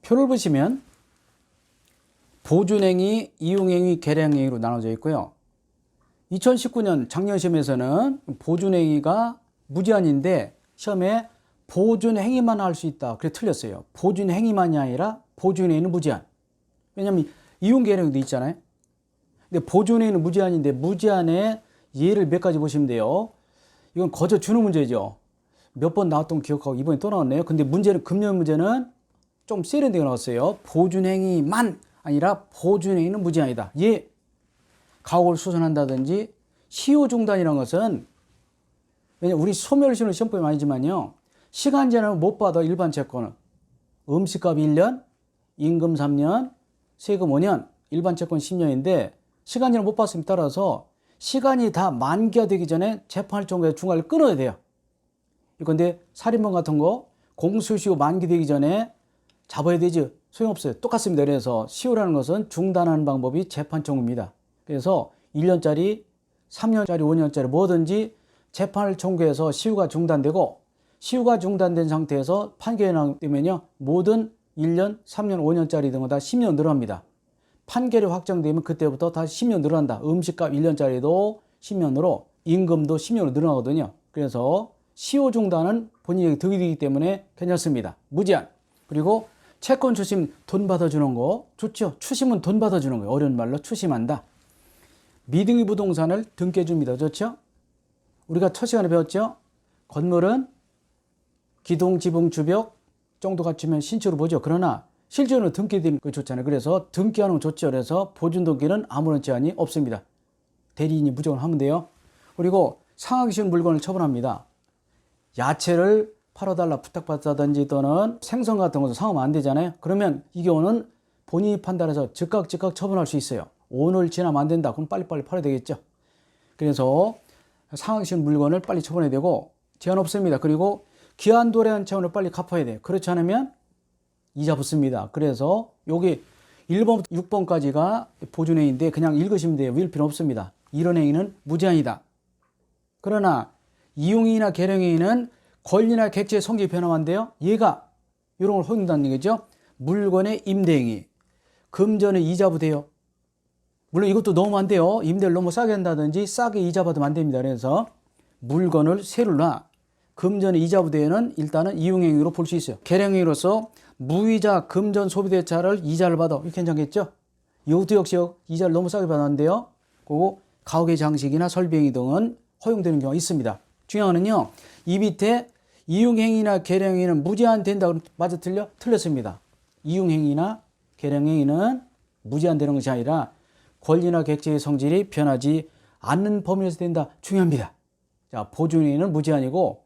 표를 보시면 보존행위, 이용행위, 계량행위로 나눠져 있고요. 2019년 작년 시험에서는 보존행위가 무제한인데 시험에 보존행위만 할 수 있다. 그래 틀렸어요. 보존행위만이 아니라 보존행위는 무제한. 왜냐하면 이용계량도 있잖아요. 근데 보존행위는 무제한인데 무제한의 예를 몇 가지 보시면 돼요. 이건 거저 주는 문제죠. 몇 번 나왔던 거 기억하고 이번에 또 나왔네요. 근데 문제는 금년 문제는 좀 세련되게 나왔어요. 보존행위만 아니라 보존행위는 무제한이다. 예. 가옥을 수선한다든지 시효 중단이라는 것은 왜냐면 우리 소멸시효는 시험법이 아니지만요. 시간 제한을 못 받아 일반 채권은 음식값 1년, 임금 3년, 세금 5년, 일반 채권 10년인데 시간 제한을 못 받았음에 따라서 시간이 다 만기가 되기 전에 재판을 청구해서 중간을 끊어야 돼요. 이건데 살인범 같은 거 공소시효 만기되기 전에 잡아야 되지 소용없어요. 똑같습니다. 그래서 시효라는 것은 중단하는 방법이 재판 청구입니다. 그래서 1년짜리, 3년짜리, 5년짜리 뭐든지 재판을 청구해서 시효가 중단되고 시효가 중단된 상태에서 판결이 나오면요. 모든 1년, 3년, 5년짜리 등은 다 10년 늘어납니다. 판결이 확정되면 그때부터 다시 10년 늘어난다. 음식값 1년짜리도 10년으로 임금도 10년으로 늘어나거든요. 그래서 시효 중단은 본인에게 득이 되기 때문에 괜찮습니다. 무제한. 그리고 채권 추심 돈 받아주는 거 좋죠. 추심은 돈 받아주는 거예요. 어려운 말로 추심한다. 미등기 부동산을 등기해줍니다. 좋죠? 우리가 첫 시간에 배웠죠? 건물은 기둥, 지붕, 주벽 정도 갖추면 신축으로 보죠. 그러나 실제로는 등기되는 거 좋잖아요. 그래서 등기하는 거 좋죠. 그래서 보존 등기는 아무런 제한이 없습니다. 대리인이 무조건 하면 돼요. 그리고 상하기 쉬운 물건을 처분합니다. 야채를 팔아달라 부탁받다든지 또는 생선 같은 것도 상하면 안 되잖아요. 그러면 이 경우는 본인이 판단해서 즉각 처분할 수 있어요. 오늘 지나면 안 된다. 그럼 빨리빨리 팔아야 되겠죠. 그래서 상하기 쉬운 물건을 빨리 처분해야 되고 제한 없습니다. 그리고 기한 도래한 차원을 빨리 갚아야 돼요. 그렇지 않으면 이자 붙습니다. 그래서 여기 1번부터 6번까지가 보존행위인데 그냥 읽으시면 돼요. 외울 필요 없습니다. 이런 행위는 무제한이다. 그러나 이용행위나 계량행위는 권리나 객체의 성질이 변함한데요. 얘가 이런 걸 허용한다는 얘기죠. 물건의 임대행위, 금전의 이자 부대요. 물론 이것도 너무 안 돼요. 임대를 너무 싸게 한다든지 싸게 이자 받으면 안 됩니다. 그래서 물건을 세를 놔 금전의 이자 부대에는 일단은 이용행위로 볼 수 있어요. 계량행위로서 무이자 금전 소비대차를 이자를 받아. 이거 괜찮겠죠? 이것도 역시 이자를 너무 싸게 받았는데요. 그리고 가옥의 장식이나 설비행위 등은 허용되는 경우가 있습니다. 중요한 거는요. 이 밑에 이용행위나 계량행위는 무제한 된다. 맞아 틀려? 틀렸습니다. 이용행위나 계량행위는 무제한되는 것이 아니라 권리나 객체의 성질이 변하지 않는 범위에서 된다. 중요합니다. 자, 보존행위는 무제한이고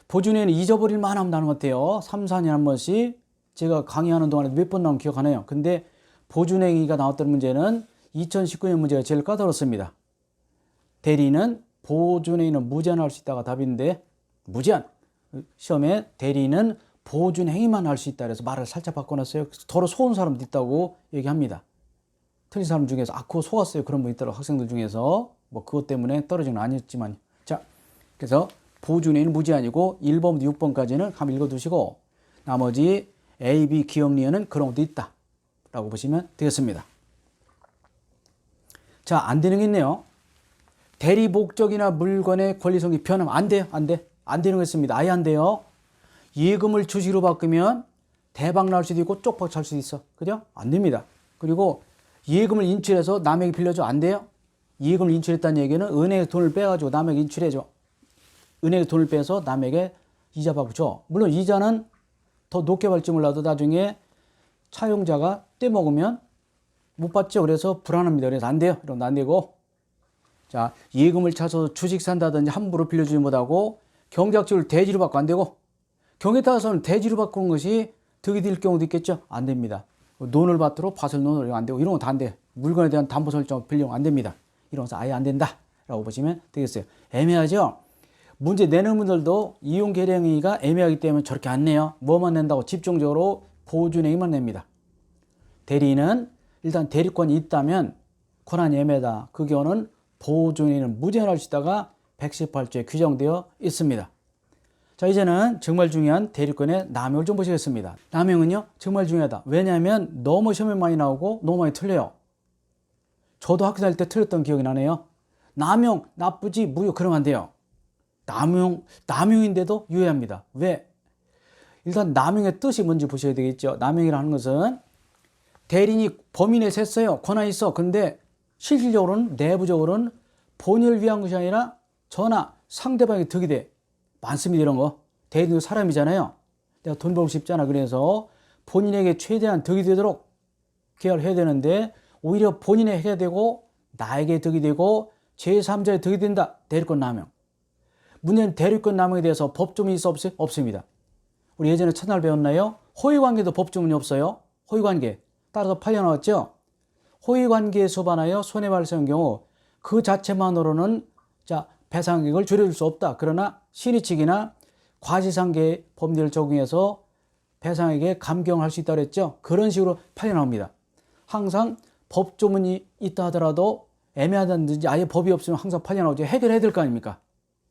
보존행위는 잊어버릴 만하면 나는 것 같아요. 3, 4년에 한 번씩 제가 강의하는 동안에 몇 번 나오면 기억하네요. 근데 보존행위가 나왔던 문제는 2019년 문제가 제일 까다롭습니다. 대리는 보존행위는 무제한할 수 있다가 답인데 무제한. 시험에 대리는 보존행위만 할 수 있다. 그래서 말을 살짝 바꿔놨어요. 더러 속은 사람도 있다고 얘기합니다. 틀린 사람 중에서 그거 속았어요. 그런 분 있더라고. 학생들 중에서 뭐 그것 때문에 떨어지는 건 아니었지만. 자, 그래서 보존행위는 무제한이고 1번부터 6번까지는 한번 읽어두시고 나머지 A, B 기억리에는 그런 것도 있다 라고 보시면 되겠습니다. 자, 안 되는 게 있네요. 대리 목적이나 물건의 권리성이 변하면 안 돼요. 안 돼. 안 되는 거 있습니다. 아예 안 돼요. 예금을 주식으로 바꾸면 대박 날 수도 있고 쪽박 찰 수도 있어. 그죠? 안 됩니다. 그리고 예금을 인출해서 남에게 빌려줘. 안 돼요. 예금을 인출했다는 얘기는 은행에 돈을 빼가지고 남에게 인출해줘. 은행에 돈을 빼서 남에게 이자 받고 줘. 물론 이자는 더 높게 받을지 몰라도 나중에 차용자가 떼먹으면 못 받죠. 그래서 불안합니다. 그래서 안 돼요. 이런 거 안 되고. 자, 예금을 차서 주식 산다든지 함부로 빌려주지 못하고 경제학적으로 대지로 받고 안 되고 경우에 따라서는 대지로 바꾸는 것이 득이 될 경우도 있겠죠. 안 됩니다. 논을 받도록 밭을 논을 안 되고 이런 거 다 안 돼. 물건에 대한 담보 설정 빌리면 안 됩니다. 이런 것은 아예 안 된다 라고 보시면 되겠어요. 애매하죠. 문제 내는 분들도 이용 계량행위가 애매하기 때문에 저렇게 안 내요. 뭐만 낸다고 집중적으로 보존행위만 냅니다. 대리는 일단 대리권이 있다면 권한이 애매하다. 그 경우는 보존행위는 무제한할 수 있다가 118조에 규정되어 있습니다. 자, 이제는 정말 중요한 대리권의 남용을 좀 보시겠습니다. 남용은요, 정말 중요하다. 왜냐하면 너무 시험에 많이 나오고 너무 많이 틀려요. 저도 학교 다닐 때 틀렸던 기억이 나네요. 남용, 나쁘지, 무효, 그러면 안 돼요. 남용인데도 유효합니다. 왜? 일단 남용의 뜻이 뭔지 보셔야 되겠죠. 남용이라는 것은 대리인이 범위 내에서 했어요. 권한이 있어. 근데 실질적으로는, 내부적으로는 본인을 위한 것이 아니라 저나 상대방의 득이 돼. 많습니다, 이런 거. 대리인도 사람이잖아요. 내가 돈 벌고 싶잖아. 그래서 본인에게 최대한 득이 되도록 계약을 해야 되는데, 오히려 본인에 해야 되고 나에게 득이 되고 제3자의 득이 된다. 대리권 남용. 문제는 대리권 남용에 대해서 법조문이 있어 없어요? 없습니다. 우리 예전에 첫날 배웠나요? 호의관계도 법조문이 없어요. 호의관계. 따라서 판례 나왔죠. 호의관계에 수반하여 손해발생한 경우 그 자체만으로는 배상액을 줄여줄 수 없다. 그러나 신의칙이나 과시상계 법률을 적용해서 배상액에 감경할 수 있다고 했죠. 그런 식으로 판례 나옵니다. 항상 법조문이 있다 하더라도 애매하다든지 아예 법이 없으면 항상 판례 나오죠. 해결해야 될 거 아닙니까?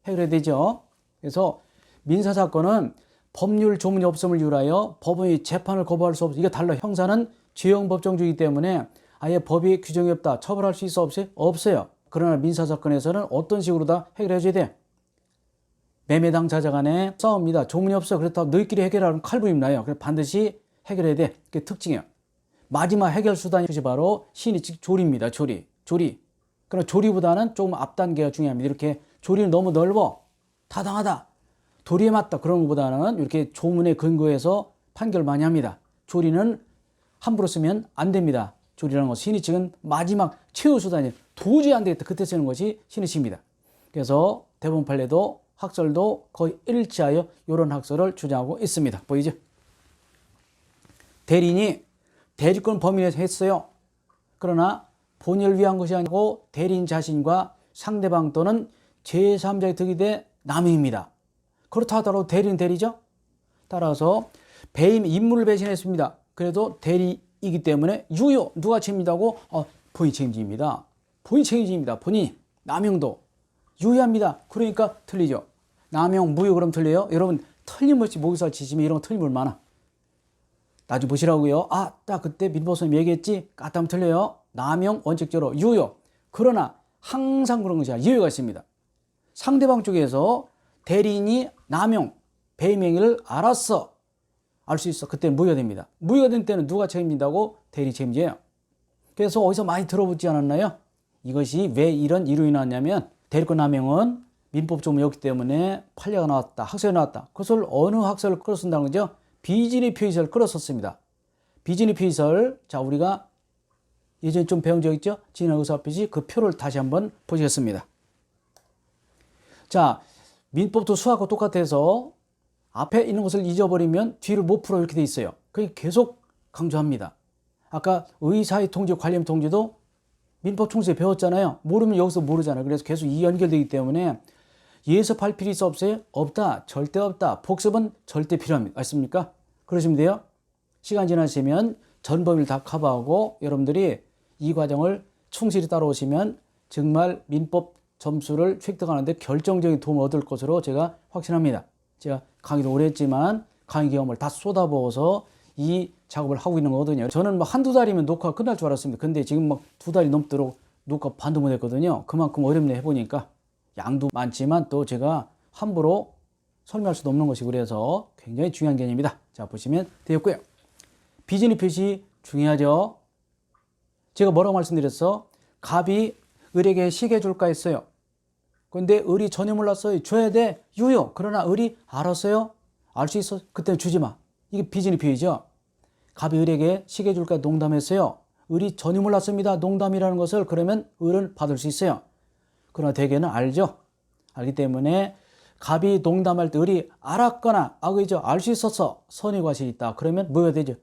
해결해야 되죠. 그래서 민사사건은 법률 조문이 없음을 이유로 하여 법원이 재판을 거부할 수 없어. 이게 달라. 형사는 죄형 법정주의이기 때문에 아예 법이 규정이 없다. 처벌할 수 있어 없어요? 없어요. 그러나 민사사건에서는 어떤 식으로 다 해결해줘야 돼? 매매 당사자 간에 싸웁니다. 조문이 없어. 그렇다고 너희끼리 해결하면 칼부림 나요. 그래서 반드시 해결해야 돼. 그게 특징이에요. 마지막 해결 수단이 바로 신의칙 조리입니다. 조리. 그러나 조리보다는 조금 앞단계가 중요합니다. 이렇게 조리는 너무 넓어. 타당하다. 도리에 맞다. 그런 것보다는 이렇게 조문에 근거해서 판결 많이 합니다. 조리는 함부로 쓰면 안 됩니다. 조리라는 것, 신의칙은 마지막 최후 수단이에요. 도저히 안 되겠다. 그때 쓰는 것이 신의칙입니다. 그래서 대법원 판례도 학설도 거의 일치하여 이런 학설을 주장하고 있습니다. 보이죠? 대리인이 대리권 범위 내에서 했어요. 그러나 본인을 위한 것이 아니고 대리인 자신과 상대방 또는 제3자의 득이 돼 남용입니다. 그렇다 하더라도 대리는 대리죠. 따라서 배임 인물을 배신했습니다. 그래도 대리이기 때문에 유효. 누가 책임지다고? 본인 책임집니다. 본인 책임집니다. 본인. 남용도 유효합니다. 그러니까 틀리죠. 남용, 무효 그럼 틀려요? 여러분 틀림없이 모의고사 치시면 이런 거 틀림을 많아. 나중에 보시라고요. 딱 그때 민법선생님 얘기했지? 까따면 틀려요. 남용 원칙적으로 유효. 그러나 항상 그런 것이 아니라 예외가 있습니다. 상대방 쪽에서 대리인이 남용, 배임 행위를 알았어. 알 수 있어. 그때 무효가 됩니다. 무효가 된 때는 누가 책임진다고? 대리인이 책임져요. 그래서 어디서 많이 들어보지 않았나요? 이것이 왜 이런 이론이 나왔냐면 대리권 남용은 민법조문이었기 때문에 판례가 나왔다. 학설이 나왔다. 그것을 어느 학설을 끌어 쓴다는 거죠? 비진의 표의설을 끌어 썼습니다. 비진의 표의설, 우리가 예전에 좀 배운 적 있죠? 진화 의사표시 그 표를 다시 한번 보시겠습니다. 민법도 수학과 똑같아서 앞에 있는 것을 잊어버리면 뒤를 못 풀어 이렇게 돼 있어요. 그게 계속 강조합니다. 아까 의사의 통지, 관련 통지도 민법 총수에 배웠잖아요. 모르면 여기서 모르잖아요. 그래서 계속 이 연결되기 때문에 예습할 필요 있어 없어요? 없다. 절대 없다. 복습은 절대 필요합니다. 맞습니까? 그러시면 돼요. 시간 지나시면 전 범위를 다 커버하고 여러분들이 이 과정을 충실히 따라오시면 정말 민법 점수를 획득하는데 결정적인 도움을 얻을 것으로 제가 확신합니다. 제가 강의도 오래 했지만 강의 경험을 다 쏟아부어서 이 작업을 하고 있는 거거든요. 저는 한두 달이면 녹화가 끝날 줄 알았습니다. 근데 지금 2달이 넘도록 녹화 반도 못 했거든요. 그만큼 어렵네 해보니까. 양도 많지만 또 제가 함부로 설명할 수도 없는 것이 그래서 굉장히 중요한 개념입니다. 보시면 되겠고요. 비진의 표시 중요하죠. 제가 뭐라고 말씀드렸어? 갑이 을에게 시계 줄까 했어요. 근데 을이 전혀 몰랐어요. 줘야 돼. 유효. 그러나 을이 알았어요. 알 수 있어. 그때는 주지 마. 이게 비진의 표시죠. 갑이 을에게 시계 줄까 농담했어요. 을이 전혀 몰랐습니다. 농담이라는 것을. 그러면 을은 받을 수 있어요. 그러나 대개는 알죠. 알기 때문에 갑이 농담할 때 을이 알았거나 악의죠. 알 수 있었어. 선의 과실이 있다. 그러면 뭐가 되죠?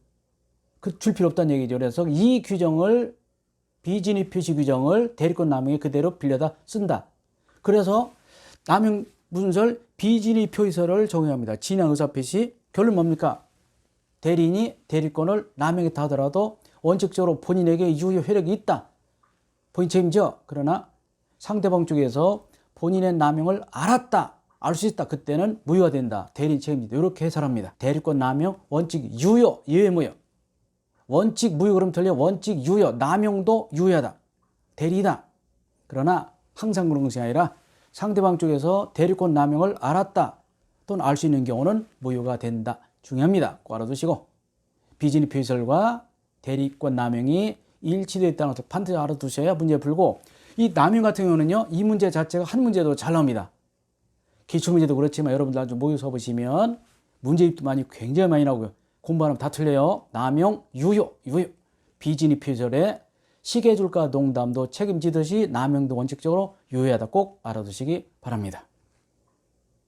줄 필요 없다는 얘기죠. 그래서 이 규정을 비진의 표시 규정을 대리권 남용에 그대로 빌려다 쓴다. 그래서 남용 문설 비진의 표시설을 적용합니다. 진양 의사표시 결론 뭡니까? 대리인이 대리권을 남용했다 하더라도 원칙적으로 본인에게 유효 효력이 있다. 본인 책임져. 그러나 상대방 쪽에서 본인의 남용을 알았다. 알 수 있다. 그때는 무효가 된다. 대리인 책임지다. 이렇게 해설합니다. 대리권 남용, 원칙 유효, 예외 무효. 원칙 무효 그럼 틀려. 원칙 유효, 남용도 유효하다. 대리이다. 그러나 항상 그런 것이 아니라 상대방 쪽에서 대리권 남용을 알았다 또는 알 수 있는 경우는 무효가 된다. 중요합니다. 꼭 알아두시고 비즈니스 표시설과 대리권 남용이 일치되어 있다는 것을 반드시 알아두셔야 문제 풀고, 이 남용 같은 경우는요, 이 문제 자체가 한 문제도 잘 나옵니다. 기출문제도 그렇지만 여러분들 아주 모여서 보시면 문제입도 굉장히 많이 나오고요. 공부하면 다 틀려요. 남용, 유효. 비즈니스 표시설에 시계줄과 농담도 책임지듯이 남용도 원칙적으로 유효하다. 꼭 알아두시기 바랍니다.